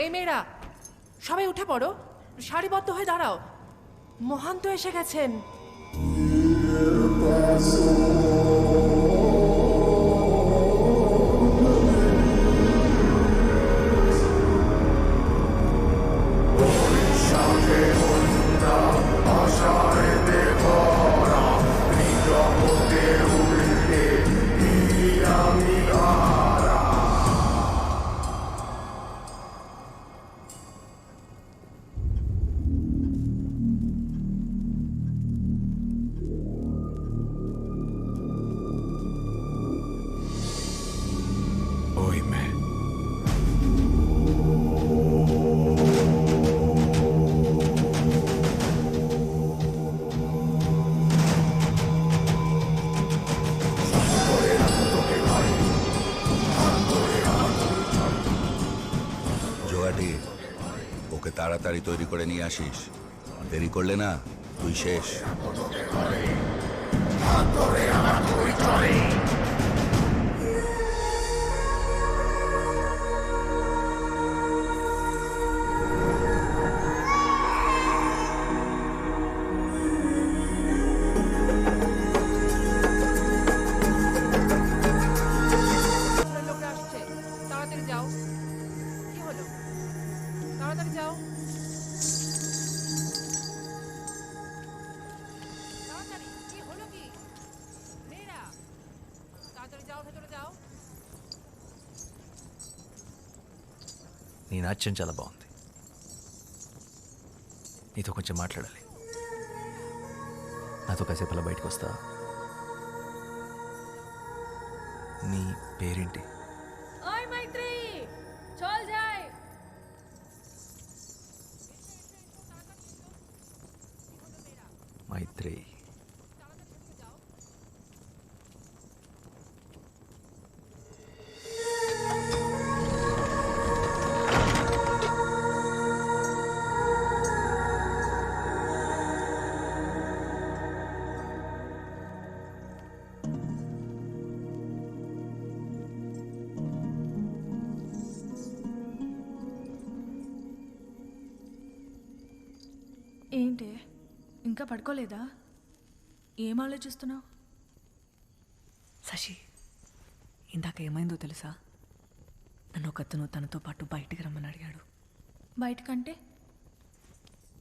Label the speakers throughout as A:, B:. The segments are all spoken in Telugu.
A: এই মেয়েরা সবাই উঠে পড়ো, সারিবদ্ধ হয়ে দাঁড়াও, মহান্ত এসে গেছেন।
B: ওকে তাড়াতাড়ি তৈরি করে নিয়ে আসিস, দেরি করলে না তুই শেষ।
C: నీ నాట్యం చాలా బాగుంది, నీతో కొంచెం మాట్లాడాలి. నాతో కాసేపు అలా బయటకు వస్తా? నీ పేరేంటి? మైత్రి.
D: ఏంటి ఇంకా పడుకోలేదా? ఏం ఆలోచిస్తున్నావు?
E: శశి, ఇందాక ఏమైందో తెలుసా? నన్ను ఒకతను తనతో పాటు బయటికి రమ్మని అడిగాడు.
D: బయటకంటే?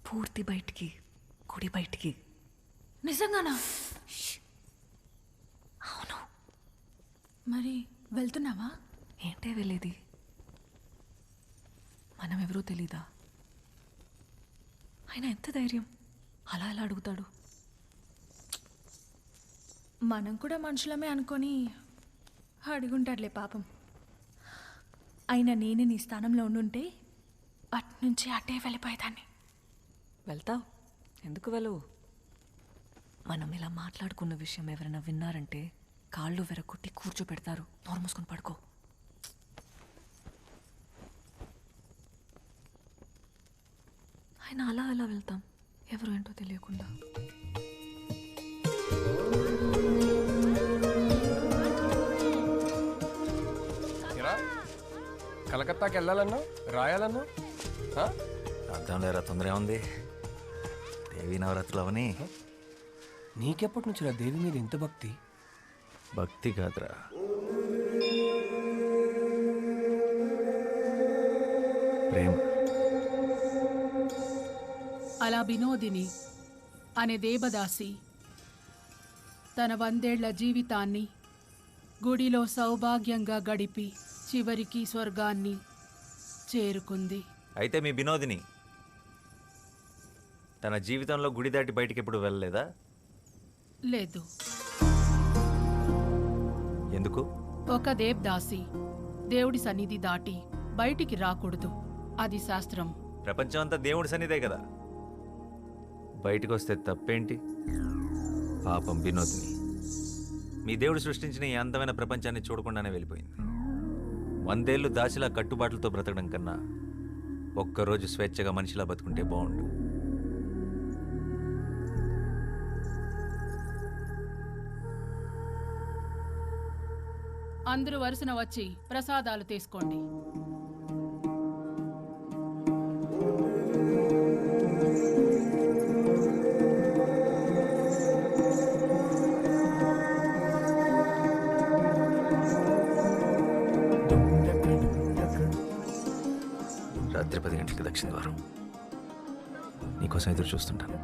E: పూర్తి బయటికి, గుడి బయటికి.
D: నిజంగానా?
E: అవును.
D: మరి వెళ్తున్నావా?
E: ఏంటే వెళ్ళేది? మనం ఎవరో తెలీదా? ఆయన ఎంత ధైర్యం అలా ఎలా అడుగుతాడు?
D: మనం కూడా మనుషులమే అనుకొని అడుగుంటాడులే పాపం. అయినా నేనే నీ స్థానంలో ఉండుంటే అట్నుంచి అటే వెళ్ళిపోయేదాన్ని.
E: వెళ్తావు? ఎందుకు వెళ్ళవు? మనం ఇలా మాట్లాడుకున్న విషయం ఎవరైనా విన్నారంటే కాళ్ళు వెరగొట్టి కూర్చోపెడతారు. నోరు మూసుకొని పడుకో. ఆయన అలా అలా వెళ్తాం, ఎవరు ఏంటో తెలియకుండా.
F: కలకత్తాకి వెళ్ళాలన్నా రాయాలన్నా
C: అర్థం లేరా? తొందర ఉంది. దేవీ నవరాత్రులు అవని.
F: నీకెప్పటి నుంచి దేవి మీద ఇంత భక్తి?
C: భక్తి కాదురా, ప్రేమ.
G: అలా వినోదిని అనే దేవదాసి తన 100 ఏళ్ల జీవితాన్ని గుడిలో సౌభాగ్యంగా గడిపి చివరికి స్వర్గాన్ని చేరుకుంది.
C: అయితే మీ వినోదిని తన జీవితంలో గుడి దాటి బయటికి ఎప్పుడు వెళ్ళలేదా?
G: లేదు.
C: ఎందుకు?
G: ఒక దేవదాసి దేవుడి సన్నిధి దాటి బయటికి రాకూడదు, అది శాస్త్రం.
C: ప్రపంచం అంతా దేవుడి సన్నిధే కదా, బయటకు వస్తే తప్పేంటి? పాపం వినోదిని మీ దేవుడు సృష్టించిన ఈ అందమైన ప్రపంచాన్ని చూడకుండానే వెళ్ళిపోయింది. 100 ఏళ్ళు దాసిలా కట్టుబాట్లతో బ్రతకడం కన్నా ఒక్కరోజు స్వేచ్ఛగా మనిషిలా బతుకుంటే బాగుండు.
G: అందరూ వరుసన వచ్చి ప్రసాదాలు తీసుకోండి.
C: రాత్రి 10 గంటలకి దక్షిణ ద్వారం. నీకోసం ఎదురు చూస్తుంటాను.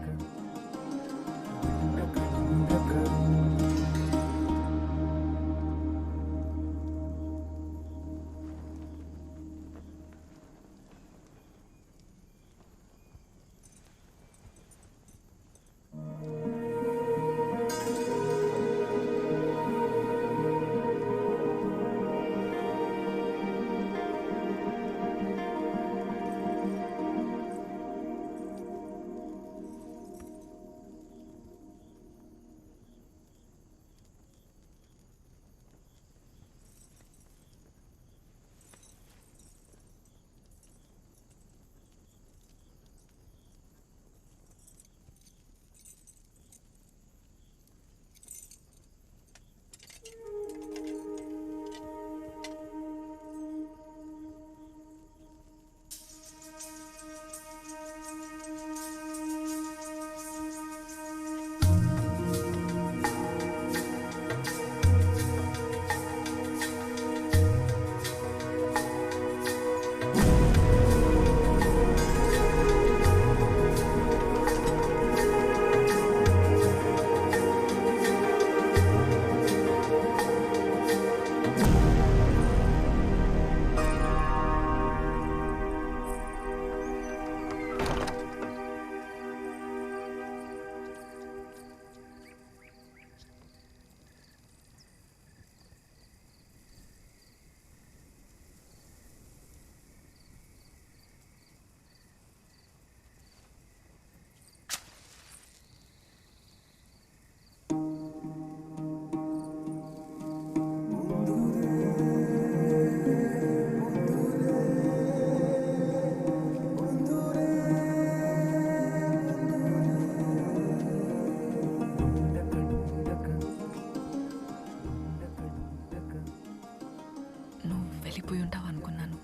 E: వెళ్ళిపోయి ఉంటావు అనుకున్నాను.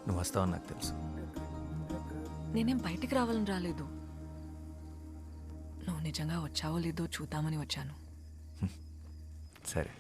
C: నువ్వు వస్తావని నాకు తెలుసు.
E: నేనేం బయటికి రావాలని రాలేదు. నువ్వు నిజంగా వచ్చావో లేదో చూద్దామని వచ్చాను.
C: సరే.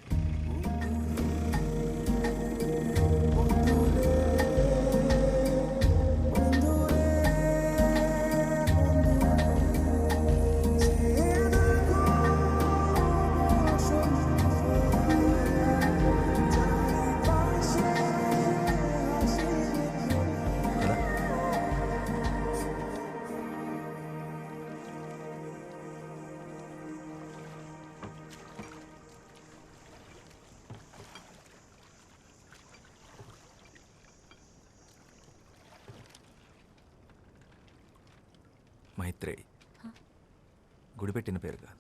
C: మైత్రేయి గుడి పెట్టిన పేరు కాదు,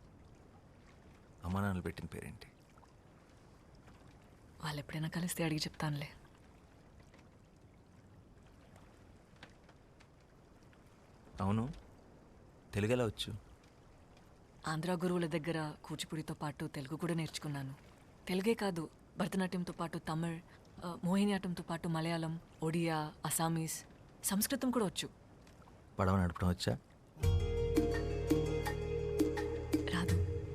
C: అమ్మా నాన్నలు పెట్టిన పేరేంటి?
E: వాళ్ళు ఎప్పుడైనా కలిస్తే అడిగి చెప్తానులే.
C: అవును, తెలుగు ఎలా వచ్చు?
E: ఆంధ్ర గురువుల దగ్గర కూచిపూడితో పాటు తెలుగు కూడా నేర్చుకున్నాను. తెలుగే కాదు, భరతనాట్యంతో పాటు తమిళ్, మోహినియాటంతో పాటు మలయాళం, ఒడియా, అసామీస్, సంస్కృతం కూడా వచ్చు.
C: పడవ నడపడం వచ్చా?